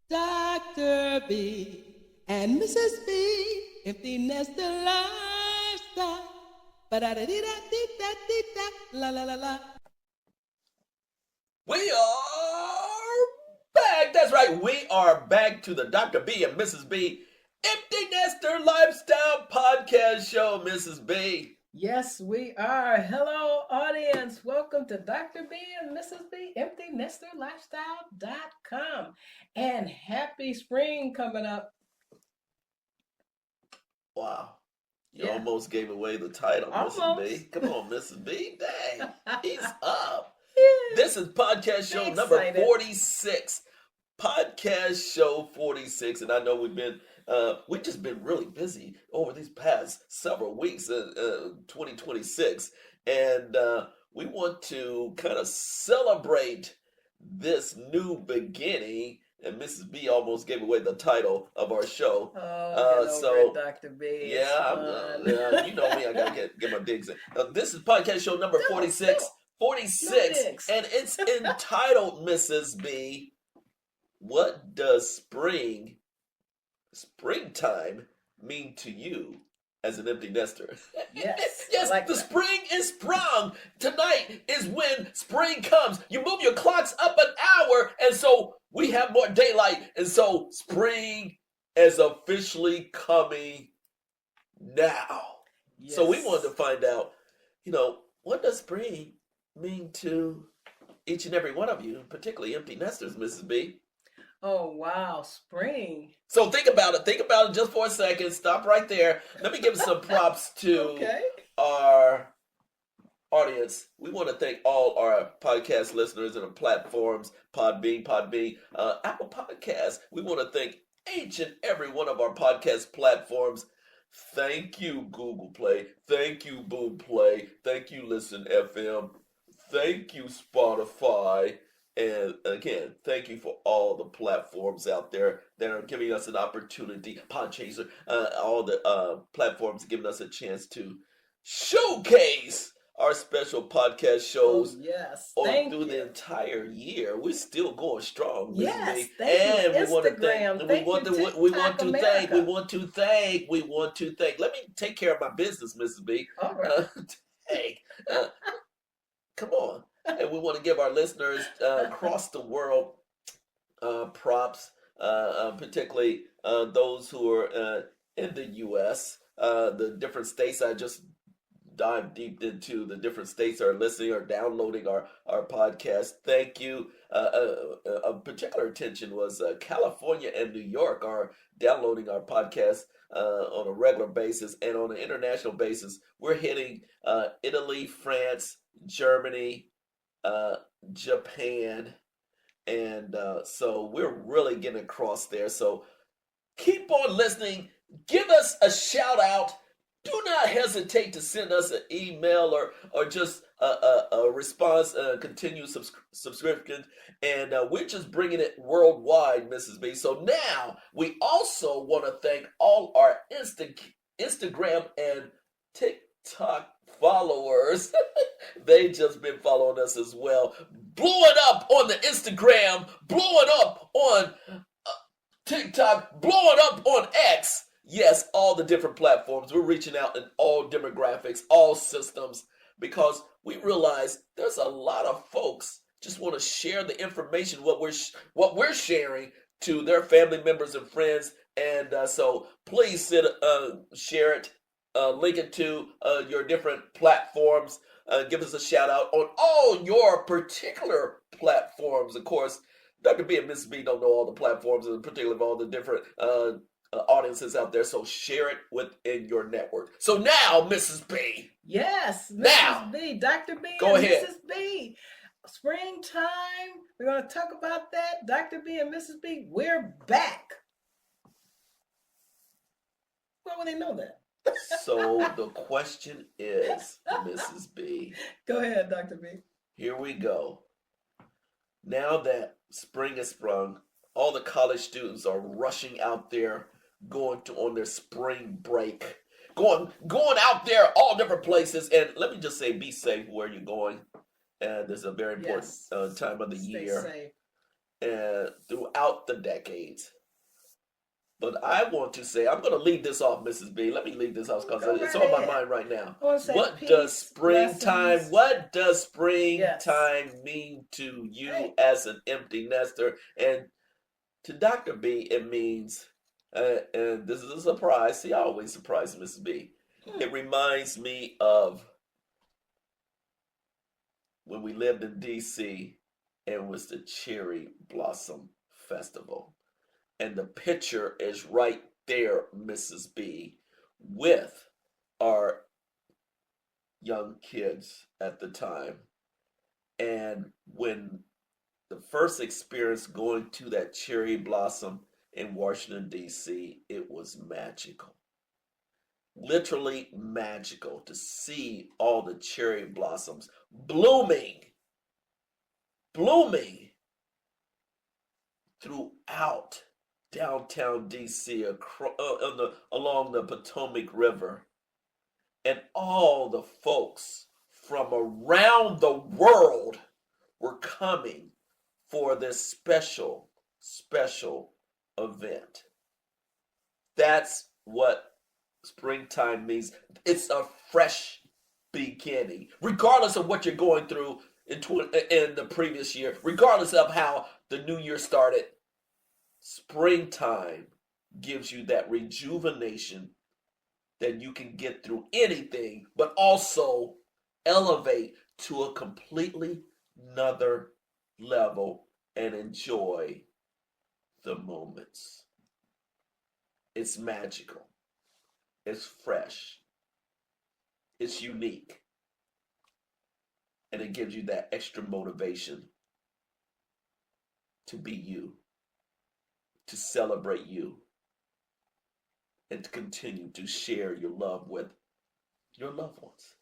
Dr. B and Mrs. B, empty nester lifestyle. Ba-da-da-dee-da-dee-da-dee-da, la la la la. We are back. That's right. We are back to the Dr. B and Mrs. B Empty Nester Lifestyle Podcast Show, Mrs. B. Yes, we are. Hello, audience. Welcome to Dr. B and Mrs. B, EMPTYNESTERLifestyle.com. And happy spring coming up. Wow. You almost gave away the title, Mrs. B. Come on, Mrs. B. Dang. He's up. This is podcast show number 46. Podcast show 46. And I know we've just been really busy over these past several weeks, 2026. And we want to kind of celebrate this new beginning. And Mrs. B almost gave away the title of our show. So Dr. B. Yeah, you know me. I gotta get my digs in. This is podcast show number 46. 46, and it's entitled, Mrs. B, what does springtime mean to you as an empty nester? Yes. Yes, like the spring is sprung. Tonight is when spring comes. You move your clocks up an hour, and so we have more daylight, and so spring is officially coming now. Yes. So we wanted to find out, what does spring mean to each and every one of you, particularly empty nesters, Mrs. B? Oh, wow, spring. So think about it just for a second. Stop right there. Let me give some props to our audience. We want to thank all our podcast listeners and the platforms, Podbean, Apple Podcasts. We want to thank each and every one of our podcast platforms. Thank you, Google Play. Thank you, Boom Play. Thank you, Listen FM. Thank you, Spotify. And again, thank you for all the platforms out there that are giving us an opportunity. Podchaser, all the platforms giving us a chance to showcase our special podcast shows through the entire year. We're still going strong. Yes, thank you, Instagram. We want to thank. Let me take care of my business, Mrs. B. All right. Come on. And we want to give our listeners across the world props, particularly those who are in the U.S., the different states. I just dive deep into the different states that are listening or downloading our podcast. Thank you. Of particular attention was California and New York are downloading our podcast on a regular basis, and on an international basis, we're hitting Italy, France, Germany, Japan, and so we're really getting across there. So keep on listening. Give us a shout out. Do not hesitate to send us an email or just a response, continued subscription, and we're just bringing it worldwide, Mrs. B. So now we also want to thank all our Instagram and TikTok followers. They just been following us as well. Blowing up on the Instagram, blowing up on TikTok, blowing up on X. Yes, all the different platforms. We're reaching out in all demographics, all systems, because we realize there's a lot of folks just want to share the information, what we're sharing to their family members and friends. And so please share it, link it to your different platforms. Give us a shout out on all your particular platforms. Of course, Dr. B and Mrs. B don't know all the platforms, and particularly of all the different audiences out there. So share it within your network. So now, Mrs. B. Yes, Mrs. B, Dr. B, go and ahead. Mrs. B. Springtime. We're going to talk about that. Dr. B and Mrs. B, we're back. Why would they know that? So the question is, Mrs. B. Go ahead, Dr. B. Here we go. Now that spring has sprung, all the college students are rushing out there, going on their spring break, going out there all different places. And let me just say, be safe where you're going. And this is a very important time of the year. Safe. and throughout the decades. But I want to say, I'm going to lead this off, Mrs. B. Let me lead this off because Go it's right on my ahead. mind right now. I want to say What does peace, springtime, blessings. what does Yes. springtime mean to you Hey. as an empty nester? And to Dr. B, it means, and this is a surprise. See, I always surprise Mrs. B. It reminds me of when we lived in D.C. and it was the Cherry Blossom Festival. And the picture is right there, Mrs. B, with our young kids at the time. And when the first experience going to that cherry blossom in Washington, D.C., it was magical. Literally magical to see all the cherry blossoms blooming throughout downtown D.C. along the Potomac River, and all the folks from around the world were coming for this special event. That's what springtime means. It's a fresh beginning, regardless of what you're going through in the previous year, regardless of how the new year started. Springtime gives you that rejuvenation that you can get through anything, but also elevate to a completely another level and enjoy the moments. It's magical. It's fresh. It's unique. And it gives you that extra motivation to be you, to celebrate you, and to continue to share your love with your loved ones.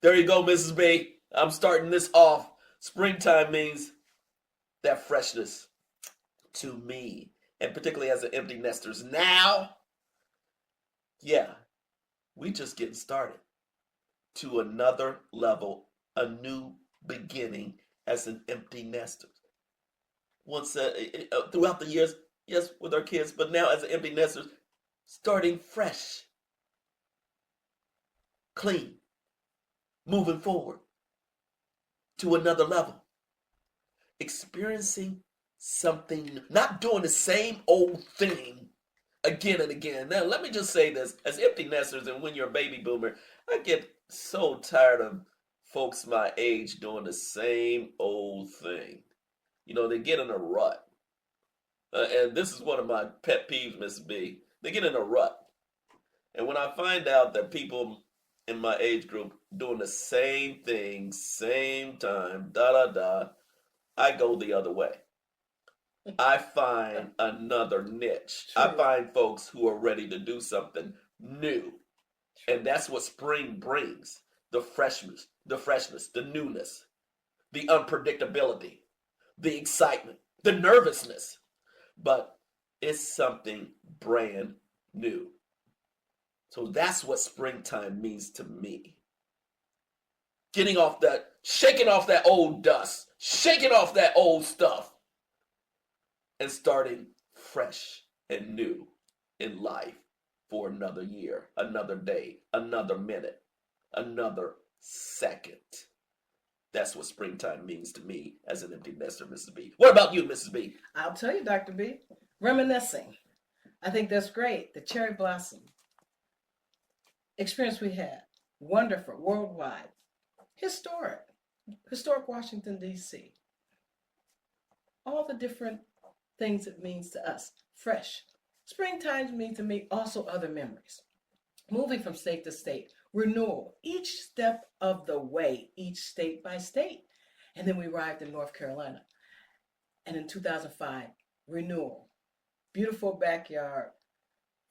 There you go, Mrs. B. I'm starting this off. Springtime means that freshness to me, and particularly as an empty nesters now. Yeah, we just getting started to another level, a new beginning as an empty nester. Once throughout the years, yes, with our kids, but now as an empty nester, starting fresh, clean, moving forward to another level, experiencing something, not doing the same old thing again and again. Now, let me just say this, as empty nesters and when you're a baby boomer, I get so tired of folks my age doing the same old thing. You know, they get in a rut. And this is one of my pet peeves, Miss B. They get in a rut. And when I find out that people in my age group doing the same thing, same time, I go the other way. I find another niche. True. I find folks who are ready to do something new. And that's what spring brings. The freshness, the newness, the unpredictability, the excitement, the nervousness. But it's something brand new. So that's what springtime means to me. Shaking off that old dust, shaking off that old stuff, and starting fresh and new in life for another year, another day, another minute, another second. That's what springtime means to me as an empty nester, Mrs. B. What about you, Mrs. B? I'll tell you, Dr. B. Reminiscing. I think that's great. The cherry blossom experience we had. Wonderful, worldwide. Historic Washington, D.C. All the different things it means to us. Fresh. Springtime means to me also other memories. Moving from state to state. Renewal. Each step of the way, each state by state. And then we arrived in North Carolina. And in 2005, renewal. Beautiful backyard.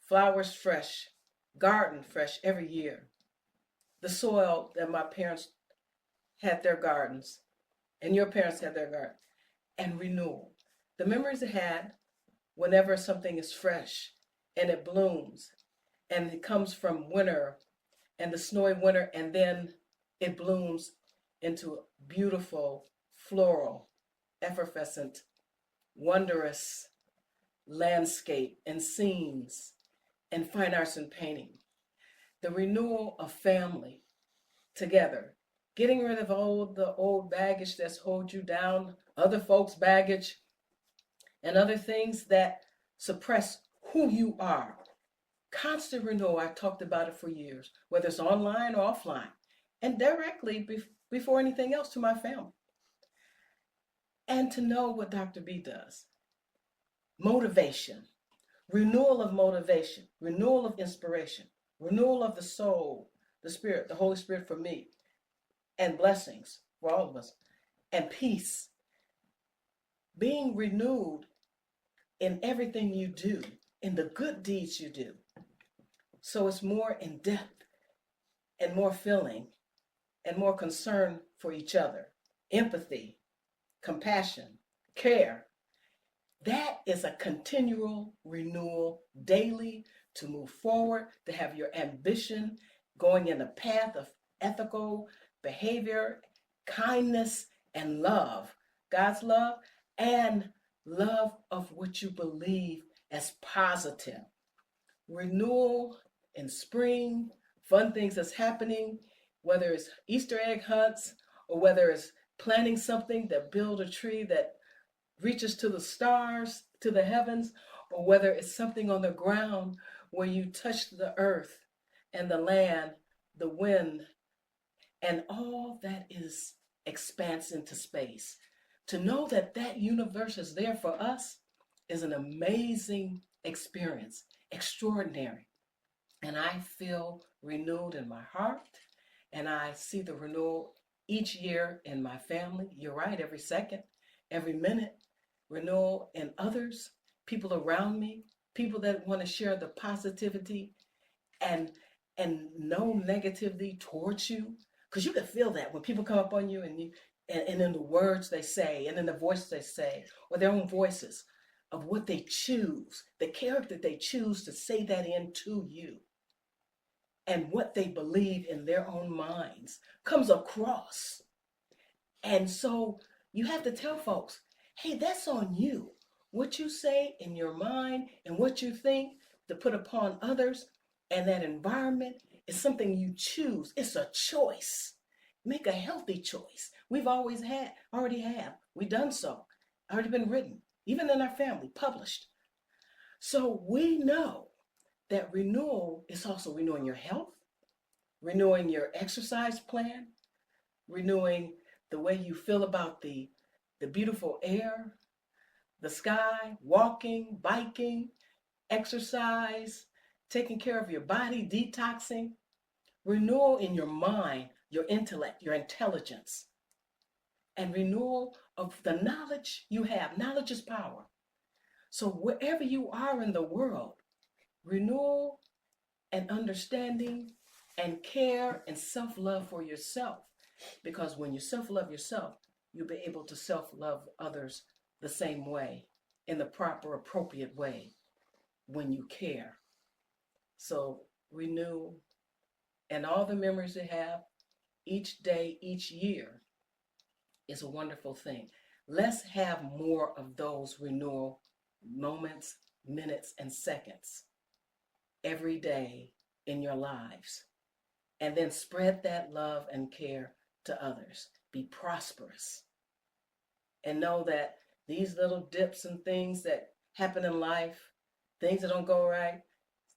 Flowers fresh. Garden fresh every year. The soil that my parents had their gardens and your parents had their garden. And renewal. The memories it had whenever something is fresh and it blooms and it comes from winter and the snowy winter and then it blooms into beautiful floral effervescent, wondrous landscape and scenes and fine arts and painting. The renewal of family together, getting rid of all the old baggage that's hold you down, other folks' baggage, and other things that suppress who you are. Constant renewal, I talked about it for years, whether it's online or offline, and directly before anything else to my family. And to know what Dr. B does. Motivation, renewal of motivation, renewal of inspiration, renewal of the soul, the spirit, the Holy Spirit for me, and blessings for all of us, and peace. Being renewed in everything you do, in the good deeds you do. So it's more in depth and more filling and more concern for each other. Empathy, compassion, care. That is a continual renewal daily to move forward, to have your ambition going in the path of ethical behavior, kindness, and love. God's love and love of what you believe as positive. Renewal in spring, fun things that's happening, whether it's Easter egg hunts or whether it's planting something that build a tree that reaches to the stars, to the heavens, or whether it's something on the ground where you touch the earth and the land, the wind, and all that is expanse into space. To know that that universe is there for us is an amazing experience, extraordinary. And I feel renewed in my heart, and I see the renewal each year in my family. You're right, every second, every minute, renewal in others, people around me, people that want to share the positivity and no negativity towards you, because you can feel that when people come up on you and in the words they say and in the voice they say or their own voices of what they choose, the character they choose to say that into you, and what they believe in their own minds comes across. And so you have to tell folks, hey, that's on you. What you say in your mind and what you think to put upon others and that environment is something you choose. It's a choice. Make a healthy choice. We've already have. We've done so. Already been written, even in our family, published. So we know that renewal is also renewing your health, renewing your exercise plan, renewing the way you feel about the beautiful air, the sky, walking, biking, exercise, taking care of your body, detoxing, renewal in your mind, your intellect, your intelligence, and renewal of the knowledge you have. Knowledge is power. So wherever you are in the world, renewal and understanding and care and self-love for yourself. Because when you self-love yourself, you'll be able to self-love others the same way, in the proper, appropriate way, when you care. So renew, and all the memories you have each day, each year is a wonderful thing. Let's have more of those renewal moments, minutes, and seconds every day in your lives. And then spread that love and care to others. Be prosperous. And know that these little dips and things that happen in life, things that don't go right,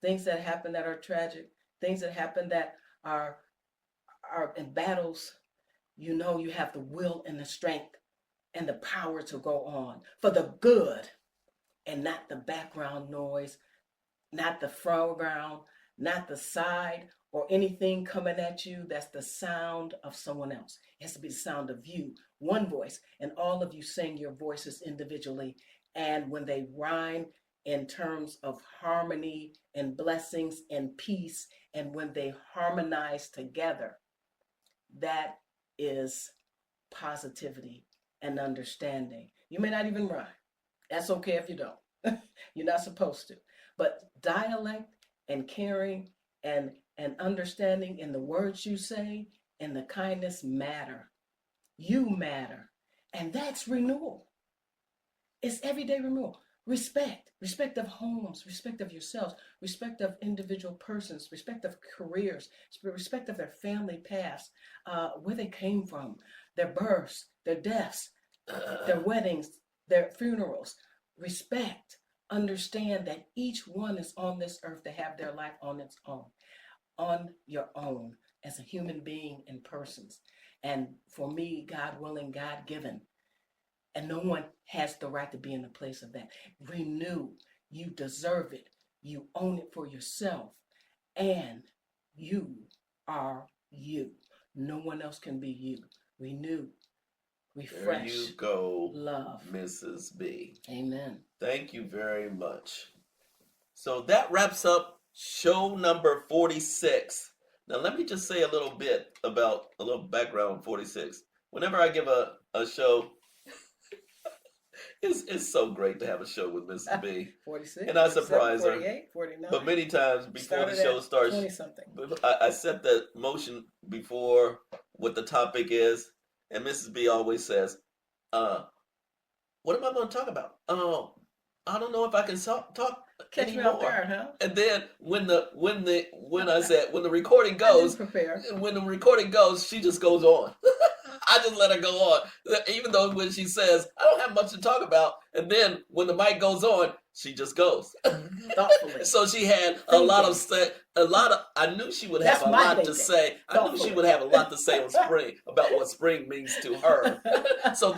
things that happen that are tragic, things that happen that are in battles, you know you have the will and the strength and the power to go on for the good and not the background noise, not the foreground, not the side or anything coming at you that's the sound of someone else. It has to be the sound of you, one voice, and all of you sing your voices individually. And when they rhyme in terms of harmony and blessings and peace, and when they harmonize together, that is positivity and understanding. You may not even rhyme. That's okay if you don't. You're not supposed to. But dialect and caring and understanding in the words you say and the kindness matter. You matter. And that's renewal. It's everyday renewal. Respect of homes, respect of yourselves, respect of individual persons, respect of careers, respect of their family past, where they came from, their births, their deaths, their weddings, their funerals. Respect. Understand that each one is on this earth to have their life on your own as a human being and persons. And for me, God willing, God given. And no one has the right to be in the place of that. Renew. You deserve it. You own it for yourself. And you are you. No one else can be you. Renew. Refresh. There you go, love. Mrs. B. Amen. Thank you very much. So that wraps up show number 46. Now let me just say a little background on 46. Whenever I give a show, it's so great to have a show with Mrs. B. 46. And I surprise her. 48, 49. But many times before the show starts, 20-something. I set the motion before what the topic is, and Mrs. B always says, what am I going to talk about? Oh, I don't know if I can talk Catch anymore. me off guard, huh? And then when the recording goes, when the recording goes, she just goes on. I just let her go on, even though when she says I don't have much to talk about, and then when the mic goes on, she just goes. Thoughtfully. So she had a lot of. I knew she would have a lot to say. I knew she would have a lot to say on spring about what spring means to her. So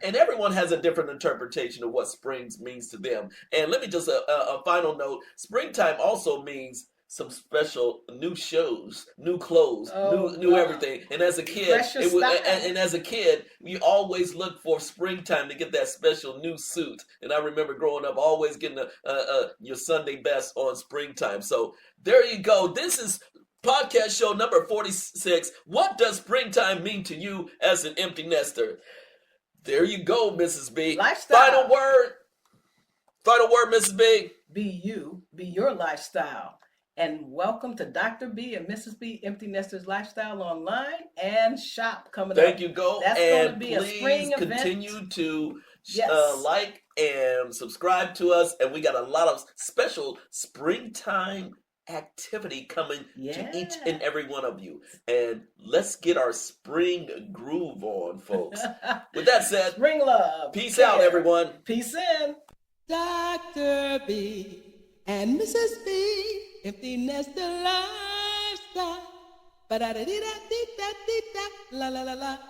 and everyone has a different interpretation of what spring means to them. And let me just a final note: springtime also means some special new shows, new clothes, new everything. And as a kid, you always look for springtime to get that special new suit. And I remember growing up always getting your Sunday best on springtime. So there you go. This is podcast show number 46. What does springtime mean to you as an empty nester? There you go, Mrs. B. Lifestyle. Final word, Mrs. B. Be you, be your lifestyle. And welcome to Dr. B and Mrs. B Empty Nesters Lifestyle Online and Shop coming up. Thank you, go. That's going to be a spring event. Continue to like and subscribe to us. And we got a lot of special springtime activity coming to each and every one of you. And let's get our spring groove on, folks. With that said, spring love. Peace out, everyone. Peace in. Dr. B and Mrs. B, empty nester lifestyle. Ba da da dee da dee da dee da, la la la la.